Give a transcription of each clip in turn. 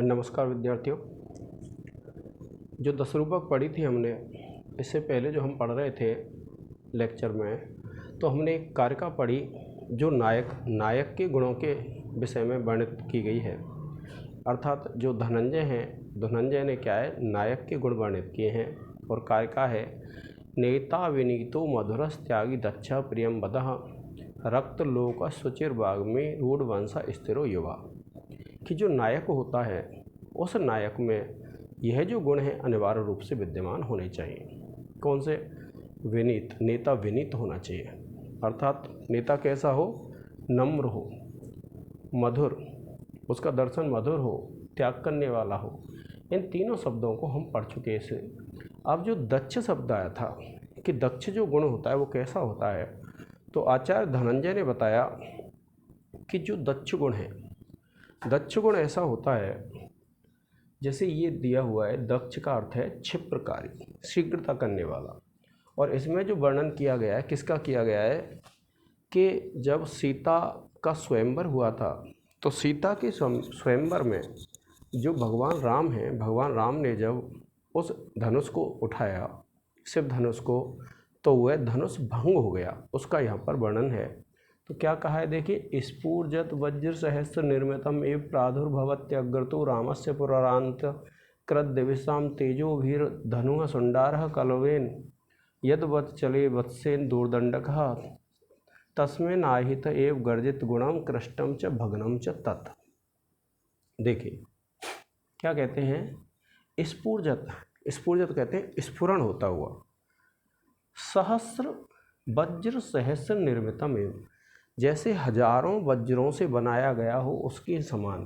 नमस्कार विद्यार्थियों। जो 10 रूपक पढ़ी थी हमने, इससे पहले जो हम पढ़ रहे थे लेक्चर में, तो हमने एक कारिका पढ़ी जो नायक के गुणों के विषय में वर्णित की गई है। अर्थात जो धनंजय ने क्या है, नायक के गुण वर्णित किए हैं। और कारिका है, नेता विनीतो मधुरस त्यागी दक्षा प्रियम बदह रक्त लोक सुचिरबाग में रूढ़ वंशा स्थिरो युवा। कि जो नायक होता है, उस नायक में यह जो गुण है अनिवार्य रूप से विद्यमान होने चाहिए। कौन से? विनीत, नेता विनीत होना चाहिए। अर्थात नेता कैसा हो? नम्र हो, मधुर, उसका दर्शन मधुर हो, त्याग करने वाला हो। इन तीनों शब्दों को हम पढ़ चुके हैं। अब जो दक्ष शब्द आया था कि दक्ष जो गुण होता है वो कैसा होता है, तो आचार्य धनंजय ने बताया कि जो दक्ष गुण है, दक्ष गुण ऐसा होता है, जैसे ये दिया हुआ है, दक्ष का अर्थ है क्षिप्रकारी, शीघ्रता करने वाला। और इसमें जो वर्णन किया गया है, किसका किया गया है कि जब सीता का स्वयंवर हुआ था, तो सीता के स्वयंवर में जो भगवान राम हैं, भगवान राम ने जब उस धनुष को उठाया, शिव धनुष को, तो वह धनुष भंग हो गया। उसका यहाँ पर वर्णन है। तो क्या कहा है, देखिए, स्फूर्जत वज्र सहस्र निर्मितम एव प्रादुर्भवत्यग्रतो रामस्य पुरारांत कृद्दिविषाम तेजो भीर धनुः सुंडारः कलवेन यद्वत् चले वत्सेन दूरदंडकः तस्मेन आहित एव गर्जित गुणम कृष्टम च भग्नम च तत्। देखिए क्या कहते हैं, स्फूर्जत कहते हैं स्फुरण होता हुआ, सहस्र वज्र सहस्र निर्मितम एव, जैसे हजारों वज्रों से बनाया गया हो उसके समान।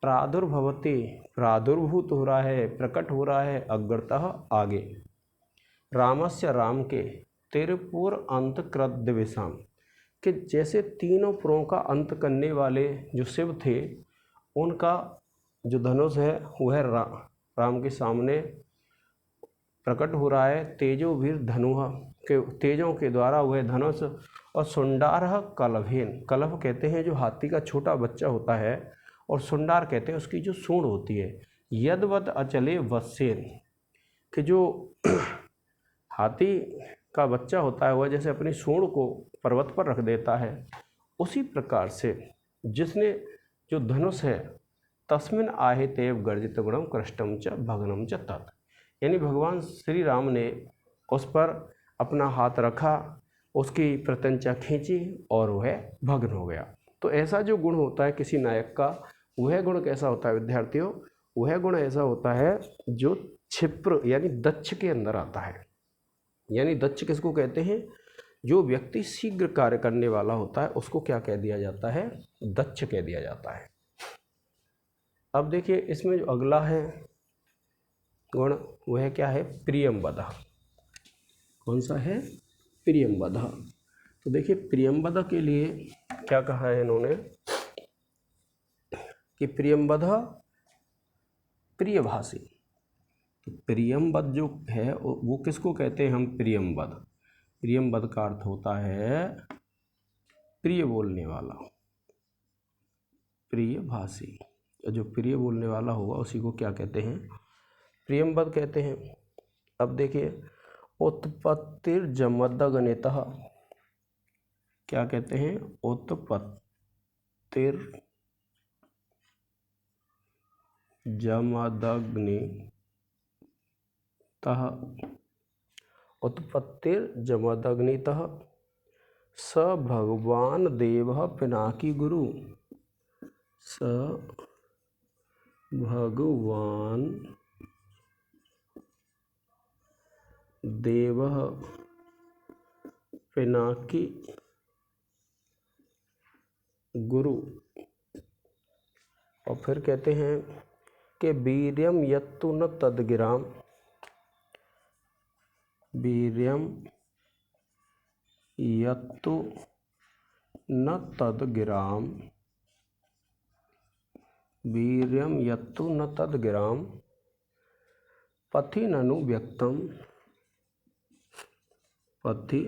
प्रादुर्भवते, प्रादुर्भूत हो रहा है, प्रकट हो रहा है, अग्रतः आगे, रामस्य राम के, तिरपुर अंत कृद्दिविषाम, कि जैसे तीनों पुरों का अंत करने वाले जो शिव थे, उनका जो धनुष है वह राम के सामने प्रकट हो रहा है। तेजोवीर धनुः के, तेजों के द्वारा वह धनुष, और सुंडारः कलभेन, कलभ कहते हैं जो हाथी का छोटा बच्चा होता है, और सुंडार कहते हैं उसकी जो सूंड होती है। यद्वत् अचले वत्सेन, कि जो हाथी का बच्चा होता है वह जैसे अपनी सूंड को पर्वत पर रख देता है, उसी प्रकार से जिसने जो धनुष है, तस्मिन आहेतेव गर्जित गुणम कृष्टम च भग्नम च तत्, यानी भगवान श्री राम ने उस पर अपना हाथ रखा, उसकी प्रत्यंचा खींची और वह भग्न हो गया। तो ऐसा जो गुण होता है किसी नायक का, वह गुण कैसा होता है विद्यार्थियों? वह गुण ऐसा होता है जो क्षिप्र यानी दक्ष के अंदर आता है। यानी दक्ष किसको कहते हैं? जो व्यक्ति शीघ्र कार्य करने वाला होता है उसको क्या कह दिया जाता है? दक्ष कह दिया जाता है। अब देखिए इसमें जो अगला है गुण, वह क्या है? प्रियंवदः। कौन सा है? प्रियंवदः। तो देखिए प्रियंवदः के लिए क्या कहा है इन्होंने कि प्रियंवदः प्रियभाषी। तो प्रियंवद जो है वो किसको कहते हैं हम? प्रियंवद। प्रियंवद का अर्थ होता है प्रिय बोलने वाला, प्रियभाषी। जो प्रिय बोलने वाला होगा उसी को क्या कहते हैं? प्रियंवद कहते हैं। अब देखिए, उत्पत्तिर्जमदग्नितः, क्या कहते हैं? उत्पत्तिर्जमदग्नितः स भगवान देवः पिनाकी गुरु, स भगवान देवः पिनाकी गुरु। और फिर कहते हैं कि वीर्यम यत्तु न तद्गिराम, वीर्यम यत्तु न तद्गिराम, वीर्यम यत्तु न तद्गिराम पथि ननु व्यक्तम, पथि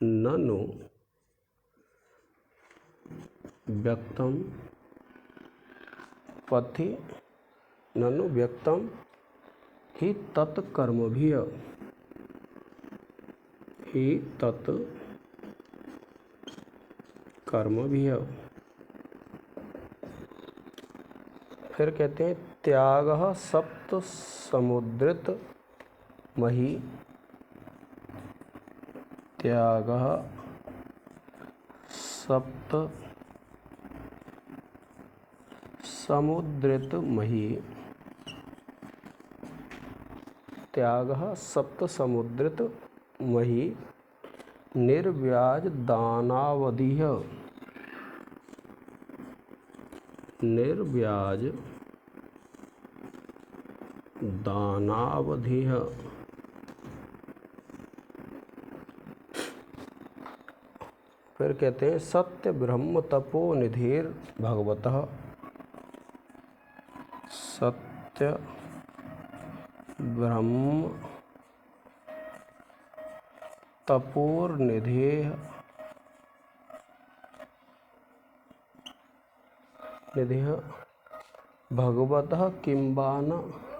ननु व्यक्तम पथि ननु व्यक्तम ही तत्कर्मभिः ही तत्कर्मभिः। फिर कहते हैं त्यागः सप्त समुद्रित मही, त्यागः सप्त समुद्रित मही, त्यागः सप्त समुद्रित मही निर्व्याज दानावधिः, निर्व्याज दानावधिः। फिर कहते हैं सत्य ब्रह्म तपो निधिर भगवतः, सत्य ब्रह्म तपोर्निधेः निधिः भगवतः किंबान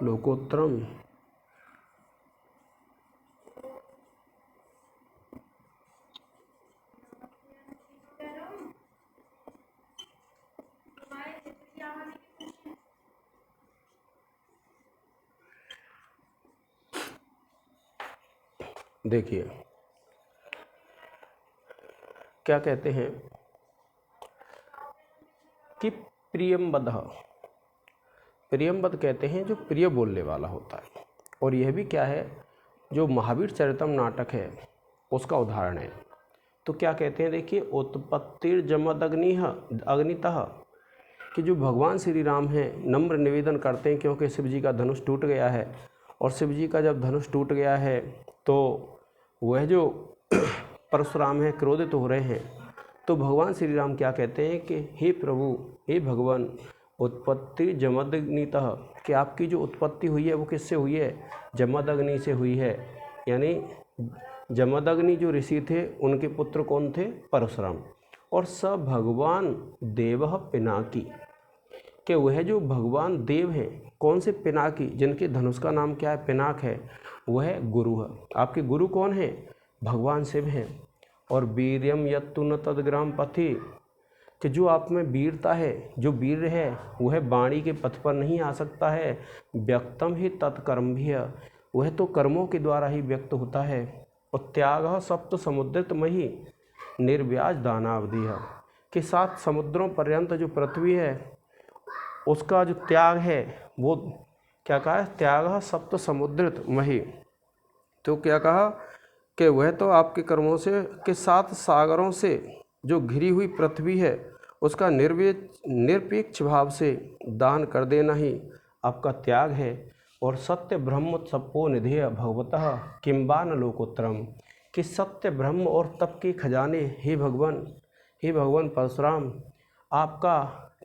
लोकोत्तरम। देखिए क्या कहते हैं कि प्रियंबद, प्रियंबद कहते हैं जो प्रिय बोलने वाला होता है। और यह भी क्या है, जो महावीर चरितम नाटक है उसका उदाहरण है। तो क्या कहते हैं, देखिए उत्पत्तिर्जमदग्निः अग्नितः, कि जो भगवान श्री राम हैं नम्र निवेदन करते हैं क्योंकि शिव जी का धनुष टूट गया है, और शिव जी का जब धनुष टूट गया है तो वह जो परशुराम हैं क्रोधित हो रहे हैं। तो भगवान श्री राम क्या कहते हैं कि हे प्रभु, हे भगवान, उत्पत्ति जमदग्नितः, कि आपकी जो उत्पत्ति हुई है वो किससे हुई है, जमदग्नि से हुई है। यानी जमदग्नि जो ऋषि थे उनके पुत्र कौन थे, परशुराम। और स भगवान देवः पिनाकी, कि वह जो भगवान देव हैं कौन से, पिनाकी, जिनके धनुष का नाम क्या है, पिनाक है, वह गुरु है। आपके गुरु कौन है, भगवान शिव हैं। और वीर्यम यत्तु न तदग्राम पथि, कि जो आप में वीरता है, जो वीर है वह वाणी के पथ पर नहीं आ सकता है। व्यक्तम ही तत्कर्म भी है, वह तो कर्मों के द्वारा ही व्यक्त होता है। और त्याग सप्त समुद्रित मही निर्व्याज दानावधि है, कि 7 समुद्रों पर्यंत जो पृथ्वी है उसका जो त्याग है वो क्या कहा है, त्याग सप्त समुद्रित मही। तो क्या कहा कि वह तो आपके कर्मों से के 7 सागरों से जो घिरी हुई पृथ्वी है उसका निरपेक्ष भाव से दान कर देना ही आपका त्याग है। और सत्य ब्रह्म तपो निधेय भगवतः किंबान लोकोत्तरम, कि सत्य ब्रह्म और तप के खजाने, हे भगवान परशुराम, आपका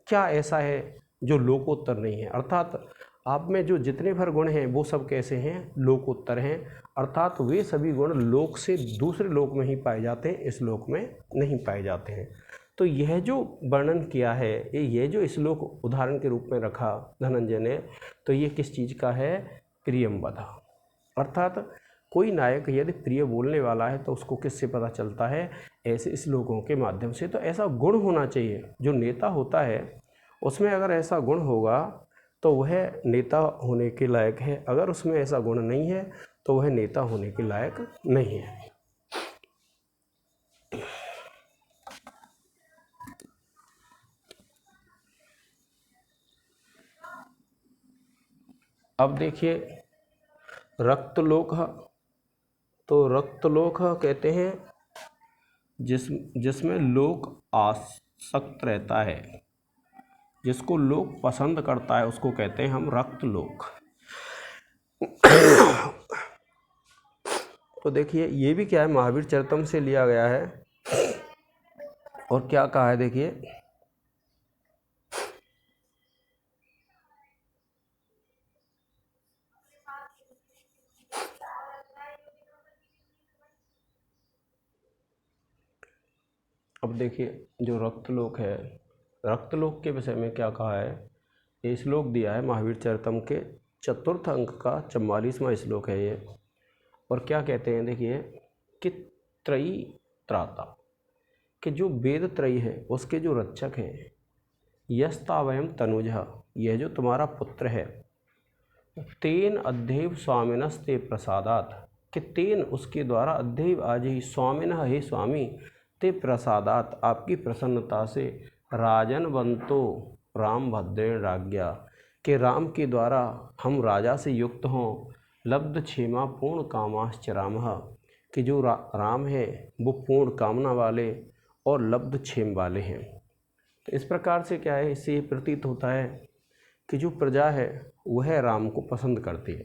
क्या ऐसा है जो लोकोत्तर नहीं है। अर्थात आप में जो जितने भर गुण हैं वो सब कैसे हैं, लोकोत्तर हैं। अर्थात वे सभी गुण लोक से दूसरे लोक में ही पाए जाते हैं, इस लोक में नहीं पाए जाते हैं। तो यह जो वर्णन किया है, ये जो श्लोक उदाहरण के रूप में रखा धनंजय ने, तो ये किस चीज़ का है, प्रियंवद। अर्थात कोई नायक यदि प्रिय बोलने वाला है तो उसको किससे पता चलता है, ऐसे श्लोकों के माध्यम से। तो ऐसा गुण होना चाहिए, जो नेता होता है उसमें अगर ऐसा गुण होगा तो वह नेता होने के लायक है, अगर उसमें ऐसा गुण नहीं है तो वह नेता होने के लायक नहीं है। अब देखिए रक्तलोक, तो रक्तलोक कहते हैं जिसमें लोक आसक्त रहता है, जिसको लोक पसंद करता है उसको कहते हैं हम रक्तलोक। तो देखिए ये भी क्या है, महावीर चरितम से लिया गया है। और क्या कहा है, देखिए अब देखिए जो रक्तलोक है, रक्तलोक के विषय में क्या कहा है ये श्लोक दिया है महावीर चरितम के चतुर्थ अंक का 44वां श्लोक है ये। और क्या कहते हैं देखिए कि त्रयी त्राता, कि जो वेद त्रयी है उसके जो रक्षक हैं, यस्तावयम तनुजः, यह जो तुम्हारा पुत्र है, तेन अध्यैव स्वामिनस्ते प्रसादात, कि तेन उसके द्वारा अध्यैव आज ही स्वामिनः हे स्वामी, ते प्रसादात आपकी प्रसन्नता से, राजन बंतो राम भद्रेण राज्ञा, के राम के द्वारा हम राजा से युक्त हों, लब्ध क्षेमा पूर्ण कामाश्चरामः, कि जो राम है वो पूर्ण कामना वाले और लब्ध क्षेम वाले हैं। तो इस प्रकार से क्या है, इससे ये प्रतीत होता है कि जो प्रजा है वह राम को पसंद करती है।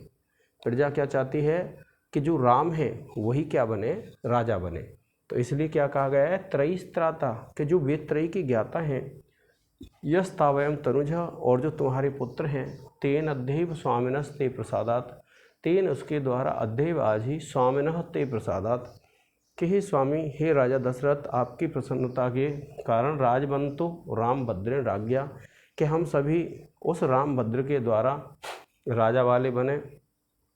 प्रजा क्या चाहती है कि जो राम है वही क्या बने, राजा बने। तो इसलिए क्या कहा गया है, त्रयी त्राता, कि जो वेद त्रयी के ज्ञाता हैं, यस तावयम तनुजा, और जो तुम्हारे पुत्र हैं, तेन अध्यैव स्वामिनस ते प्रसादात, तेन उसके द्वारा अध्यैव आज ही स्वामिनः ते प्रसादात, कि हे स्वामी हे राजा दशरथ आपकी प्रसन्नता के कारण राजबंतो राम भद्रेण राज्ञा, कि हम सभी उस राम भद्र के द्वारा राजा वाले बने,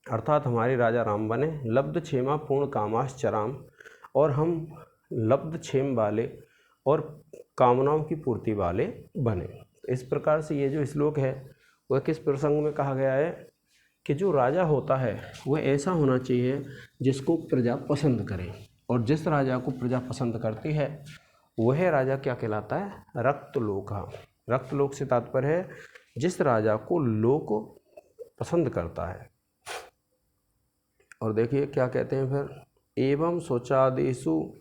अर्थात हमारे राजा राम बने, लब्ध क्षेमा पूर्ण कामाश्चराम, और हम लब्ध क्षेम वाले और कामनाओं की पूर्ति वाले बने। इस प्रकार से ये जो श्लोक है वह किस प्रसंग में कहा गया है कि जो राजा होता है वह ऐसा होना चाहिए जिसको प्रजा पसंद करे, और जिस राजा को प्रजा पसंद करती है वह राजा क्या कहलाता है, रक्तलोक। रक्तलोक से तात्पर्य है जिस राजा को लोक पसंद करता है। और देखिए क्या कहते हैं फिर, एवं शौचादिषु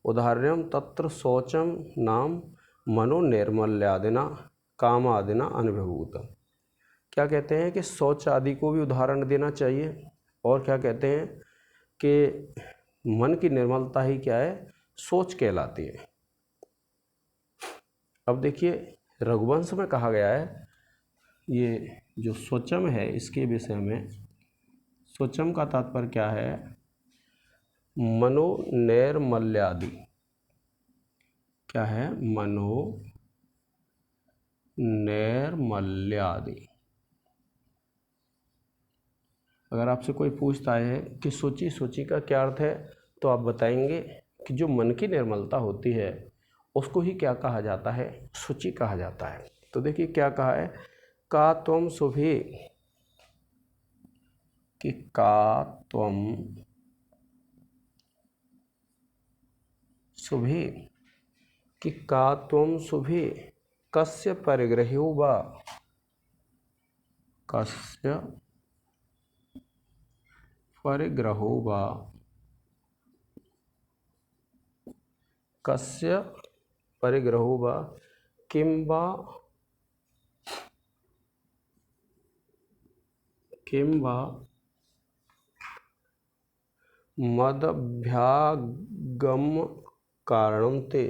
उदाहरणम तत्र शौचम नाम मनोनैर्मल्यादिना कामादिना अनुभूत। क्या कहते हैं कि शौच आदि को भी उदाहरण देना चाहिए, और क्या कहते हैं कि मन की निर्मलता ही क्या है, सोच कहलाती है। अब देखिए रघुवंश में कहा गया है, ये जो शौचम है इसके विषय में, शौचम का तात्पर्य क्या है, मनोनैर्मल्यादि, क्या है, मनोनैर्मल्यादि। अगर आपसे कोई पूछता है कि सूची सूची का क्या अर्थ है, तो आप बताएंगे कि जो मन की निर्मलता होती है उसको ही क्या कहा जाता है, सूची कहा जाता है। तो देखिए क्या कहा है, का त्वम शुभे, कि का त्वम शुभे, कि का त्वम शुभे कस्य परिग्रह्यो वा, कस्य परिग्रहो वा, कस्य परिग्रहो वा, किं वा मदभ्यागम कारणं ते,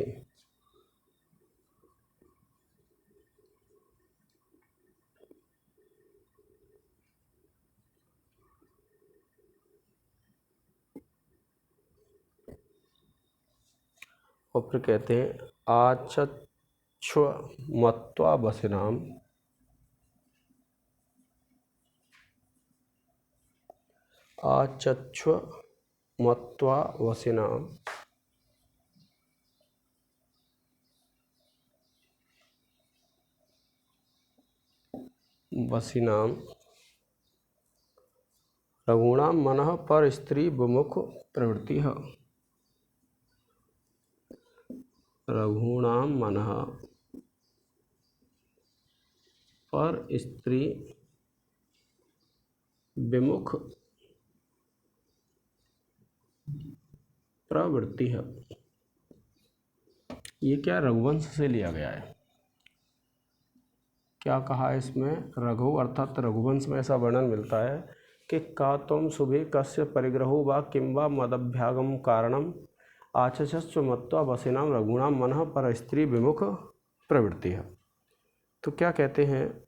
और फिर कहते हैं आचक्ष्वमत्वावसिनाम, आचक्ष्वमत्वावसिनाम, वसिनाम रघूणां मनः पर स्त्री विमुख प्रवृत्ति, रघूणां मनः पर स्त्री विमुख प्रवृत्ति है। ये क्या रघुवंश से लिया गया है। क्या कहा है इसमें, रघु अर्थात रघुवंश में ऐसा वर्णन मिलता है कि का त्वम शुभे कस्य परिग्रहो वा किं वा मदभ्यागम कारणम आचक्ष्व मत्वा वसिनाम रघुणाम मनः पर स्त्री विमुख प्रवृत्ति है। तो क्या कहते हैं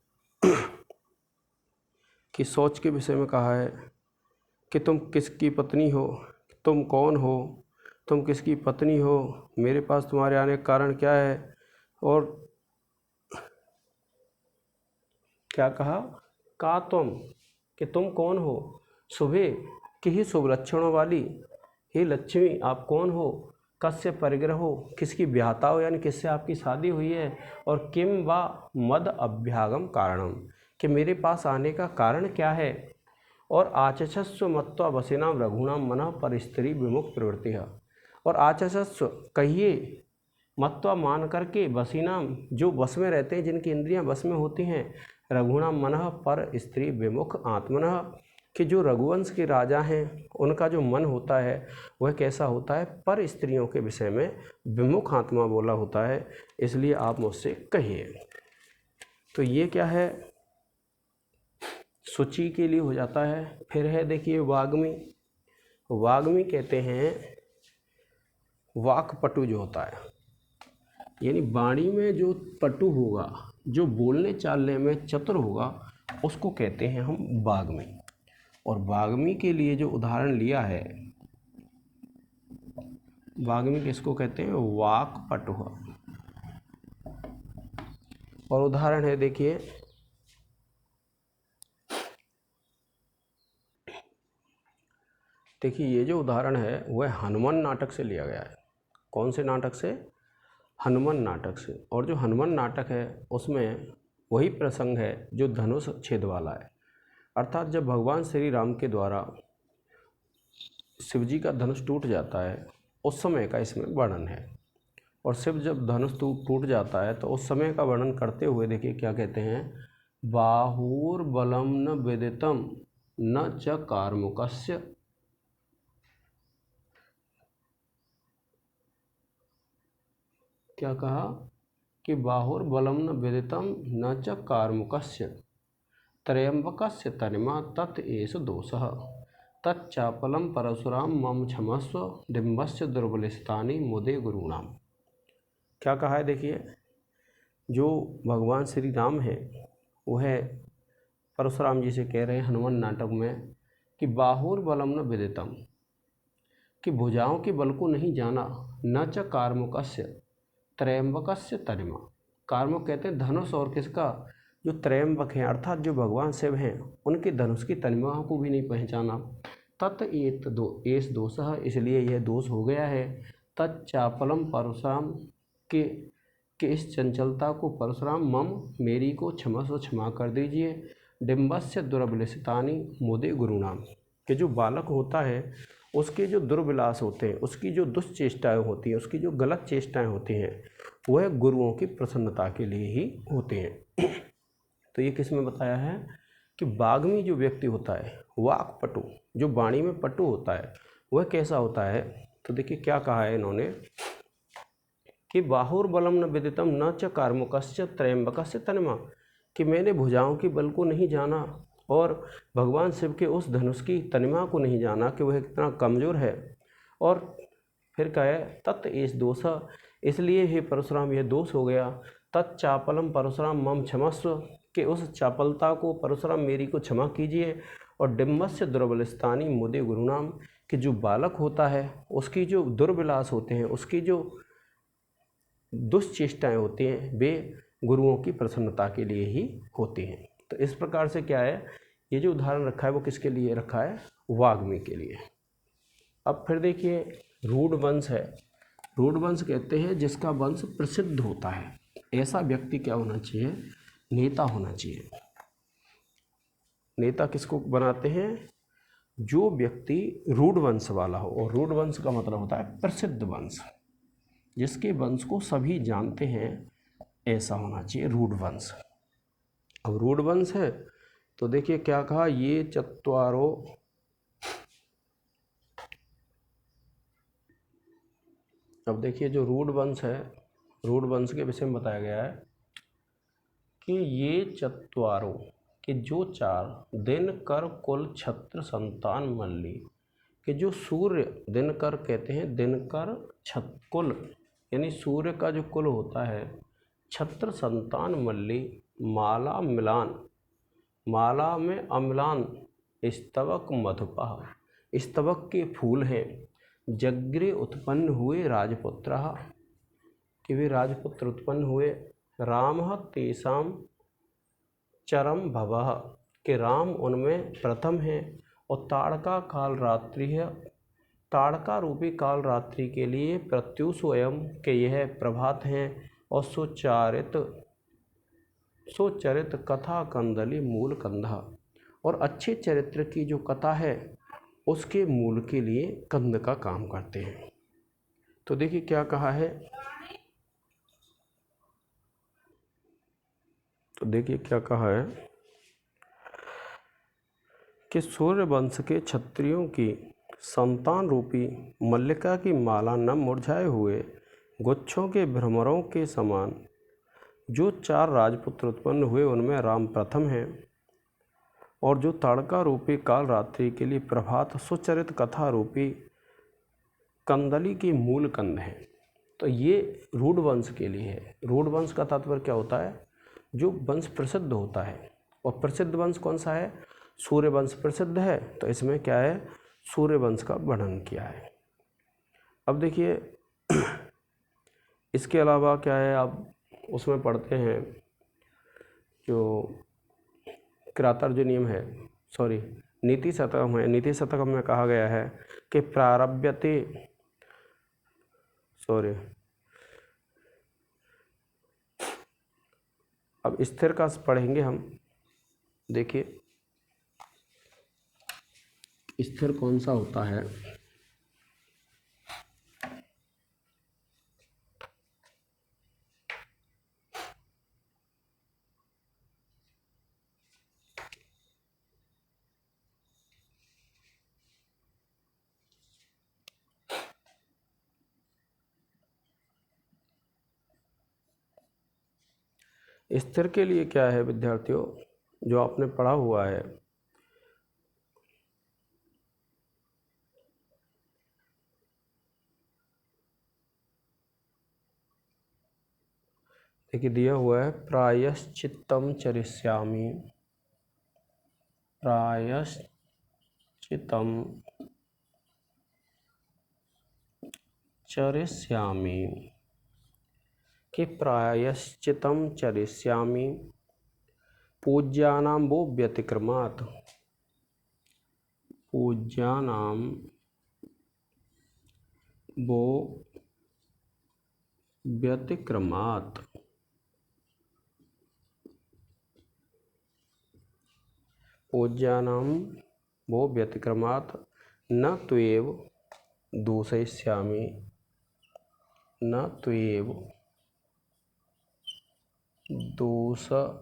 कि सोच के विषय में कहा है कि तुम किसकी पत्नी हो, तुम कौन हो, तुम किसकी पत्नी हो, मेरे पास तुम्हारे आने का कारण क्या है, और क्या कहा, का तुम, कि तुम कौन हो, शुभे कि ही शुभ लक्षणों वाली, हे लक्ष्मी आप कौन हो, कस्य परिग्रह हो, किसकी ब्याहता हो यानी किससे आपकी शादी हुई है, और किम वा मद अभ्यागम कारणम, कि मेरे पास आने का कारण क्या है, और आचक्षस्व मत्वा वसीनाम रघुणाम मनः पर स्त्री विमुख प्रवृत्ति है, और आचक्षस्व कहिए, मत्वा मान करके, वसीनाम जो वश में रहते हैं, जिनकी इंद्रियां वश में होती हैं, रघुणाम मनः पर स्त्री विमुख आत्मनः, कि जो रघुवंश के राजा हैं उनका जो मन होता है वह कैसा होता है, पर स्त्रियों के विषय में विमुख आत्मा बोला होता है, इसलिए आप मुझसे कहिए। तो ये क्या है, शुचि के लिए हो जाता है। फिर है देखिए वाग्मी, वाग्मी कहते हैं वाक्पटु जो होता है, यानी वाणी में जो पटु होगा, जो बोलने चालने में चतुर होगा, उसको कहते हैं हम वाग्मी। और वाग्मी के लिए जो उदाहरण लिया है, वाग्मी किसको कहते हैं, वाक्पटु। और उदाहरण है देखिए, ये जो उदाहरण है वह हनुमान नाटक से लिया गया है। कौन से नाटक से, हनुमान नाटक से। और जो हनुमान नाटक है उसमें वही प्रसंग है जो धनुष छेद वाला है, अर्थात जब भगवान श्री राम के द्वारा शिवजी का धनुष टूट जाता है उस समय का इसमें वर्णन है। और शिव जब धनुष टूट जाता है तो उस समय का वर्णन करते हुए देखिए क्या कहते हैं, बाहुर्बलम न विदितम न च कार्मुकस्य, क्या कहा कि बाहुर्बलम न विदितम न च कार्मुकस्य त्रयंबकस्य तनिमा तत् एष दोषः तच्चापलम परशुराम मम क्षमस्व डिम्बस्य दुर्बलिस्तानि मुदे गुरुणाम। क्या कहा है देखिए, जो भगवान श्री राम है वह परशुराम जी से कह रहे हैं हनुमान नाटक में कि बाहुर्बलम न विदितम, कि भुजाओं के बल को नहीं जाना, न च कार्मुकस्य त्रयंबकस्य तनिमा, कार्मुक कहते हैं धनुष और किसका, जो त्रयंबक हैं अर्थात जो भगवान शिव हैं उनके धनुष की तनिमाओं को भी नहीं पहचाना। तत् एष दोषः, इसलिए यह दोष हो गया है। तच्चापलम परशुराम, के इस चंचलता को परशुराम मम मेरी को क्षमा कर दीजिए। डिम्बस्य दुर्बलिस्तानि मुदे गुरुणाम, कि जो बालक होता है उसके जो दुर्विलास होते हैं, उसकी जो दुष्चेष्टाएँ होती हैं, उसकी जो गलत चेष्टाएँ होती हैं वह गुरुओं की प्रसन्नता के लिए ही होते हैं। तो ये किस में बताया है कि वाग्मी जो व्यक्ति होता है, वाक्पटु, जो वाणी में पटु होता है, वह कैसा होता है। तो देखिए क्या कहा है इन्होंने कि बाहुर्बलम न विदितम न च कार्मुकस्य त्रयंबकस्य तनिमा, कि मैंने भुजाओं के बल को नहीं जाना और भगवान शिव के उस धनुष की तनिमा को नहीं जाना कि वह कितना कमज़ोर है। और फिर कहे तत् एष दोष, इसलिए हे परशुराम यह दोष हो गया। तच्चापलम परशुराम मम क्षमस्व, कि उस चापलता को परशुराम मेरी को क्षमा कीजिए। और डिम्बस्य दुर्बलिस्तानि मुदे गुरुनाम, कि जो बालक होता है उसकी जो दुर्विलास होते हैं, उसकी जो दुष्चेष्टाएँ होती हैं, वे गुरुओं की प्रसन्नता के लिए ही होती हैं। तो इस प्रकार से क्या है, ये जो उदाहरण रखा है वो किसके लिए रखा है, वाग्मी के लिए। अब फिर देखिए रूढ़ वंश है। रूढ़ वंश कहते हैं जिसका वंश प्रसिद्ध होता है, ऐसा व्यक्ति क्या होना चाहिए, नेता होना चाहिए। नेता किसको बनाते हैं, जो व्यक्ति रूढ़ वंश वाला हो। और रूढ़ वंश का मतलब होता है प्रसिद्ध वंश, जिसके वंश को सभी जानते हैं, ऐसा होना चाहिए रूढ़ वंश। अब रूढ़ वंश है तो देखिए क्या कहा, ये चत्वारो, अब देखिए जो रूढ़ वंश है, रूढ़ वंश के विषय में बताया गया है कि ये चत्वारो, कि जो चार दिनकर कुल छत्र संतान मल्ली, कि जो सूर्य दिनकर कहते हैं, दिनकर कुल यानी सूर्य का जो कुल होता है, छत्र संतान मल्ली, माला मिलान, माला में अम्लान, स्तवक मधुपा, स्तवक के फूल हैं, जग्रे उत्पन्न हुए राजपुत्रः, कि वे राजपुत्र उत्पन्न हुए, रामः तेषां चरम भवः कि राम उनमें प्रथम हैं, और ताड़का काल रात्रि है, ताड़का रूपी काल रात्रि के लिए प्रत्युषोयम के यह प्रभात हैं, और सुचरित कथा कंदली मूल कंधा, और अच्छे चरित्र की जो कथा है उसके मूल के लिए कंद का काम करते हैं। तो देखिए क्या कहा है, कि सूर्य वंश के क्षत्रियों की संतान रूपी मल्लिका की माला न मुरझाए हुए गुच्छों के भ्रमरों के समान जो 4 राजपुत्र उत्पन्न हुए उनमें राम प्रथम हैं, और जो ताड़का रूपी काल रात्रि के लिए प्रभात सुचरित कथा रूपी कंदली के मूल कंद हैं। तो ये रूढ़ वंश के लिए है। रूढ़ वंश का तात्पर्य क्या होता है, जो वंश प्रसिद्ध होता है, और प्रसिद्ध वंश कौन सा है, सूर्य वंश प्रसिद्ध है, तो इसमें क्या है, सूर्य वंश का वर्णन किया है। अब देखिए इसके अलावा क्या है, आप उसमें पढ़ते हैं जो कृतार्जुनीयम है, नीति शतकम है, नीति शतकम में कहा गया है कि प्रारभ्यते अब स्थिर का पढ़ेंगे हम। देखिए स्थिर कौन सा होता है, स्थिर के लिए क्या है विद्यार्थियों, जो आपने पढ़ा हुआ है, देखिए दिया हुआ है प्रायश्चित्तम चरिष्यामि, प्रायश्चित्तम चरिष्यामि, कि प्रायश्चित्तम चरिष्यामि पूज्यानां वो व्यतिक्रमात्, पूज्यानां वो व्यतिक्रमात्, पूज्यानां वो व्यतिक्रमात् न त्वेव दूषयिष्यामि, न त्वेव दूषयिष्यामि।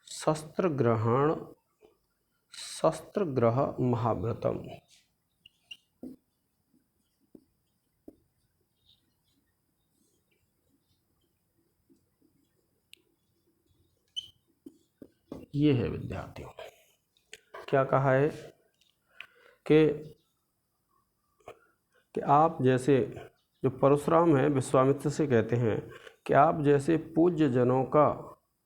शस्त्रग्रह महाव्रतम, ये है विद्यार्थियों। क्या कहा है कि आप जैसे, जो परशुराम हैं विश्वामित्र से कहते हैं कि आप जैसे पूज्य जनों का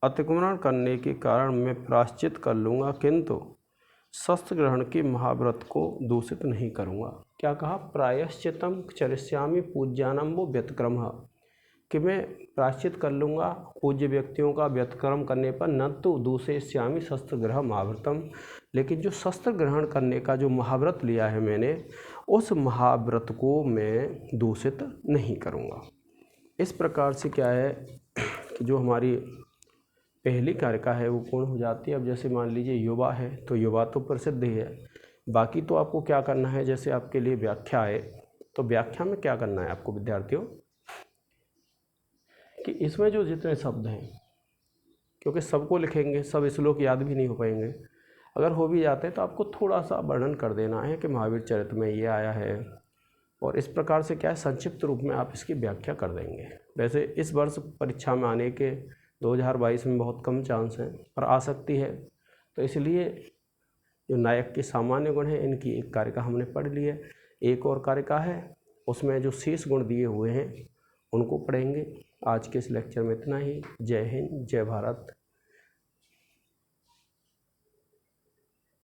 अतिक्रमण करने के कारण मैं प्रायश्चित कर लूँगा, किंतु शस्त्र ग्रहण के महाव्रत को दूषित नहीं करूँगा। क्या कहा, प्रायश्चितम चरिष्यामि पूज्यानां वो व्यतिक्रमः, कि मैं प्रायश्चित कर लूँगा पूज्य व्यक्तियों का व्यतिक्रम करने पर, न तो दूषयिष्यामि शस्त्र ग्रह महाव्रतम, लेकिन जो शस्त्र ग्रहण करने का जो महाव्रत लिया है मैंने, उस महाव्रत को मैं दूषित नहीं करूँगा। इस प्रकार से क्या है कि जो हमारी पहली कारिका है वो पूर्ण हो जाती है। अब जैसे मान लीजिए युवा है, तो युवा तो प्रसिद्ध ही है, बाकी तो आपको क्या करना है, जैसे आपके लिए व्याख्या है, तो व्याख्या में क्या करना है आपको विद्यार्थियों, कि इसमें जो जितने शब्द हैं, क्योंकि सबको लिखेंगे, सब श्लोक याद भी नहीं हो पाएंगे, अगर हो भी जाते हैं तो आपको थोड़ा सा वर्णन कर देना है कि महावीर चरित्र में ये आया है, और इस प्रकार से क्या है संक्षिप्त रूप में आप इसकी व्याख्या कर देंगे। वैसे इस वर्ष परीक्षा में आने के 2022 में बहुत कम चांस हैं, पर आ सकती है, तो इसलिए जो नायक के सामान्य गुण हैं इनकी एक कारिका हमने पढ़ ली है। एक और कारिका है, उसमें जो शेष गुण दिए हुए हैं उनको पढ़ेंगे। आज के इस लेक्चर में इतना ही। जय हिंद, जय भारत।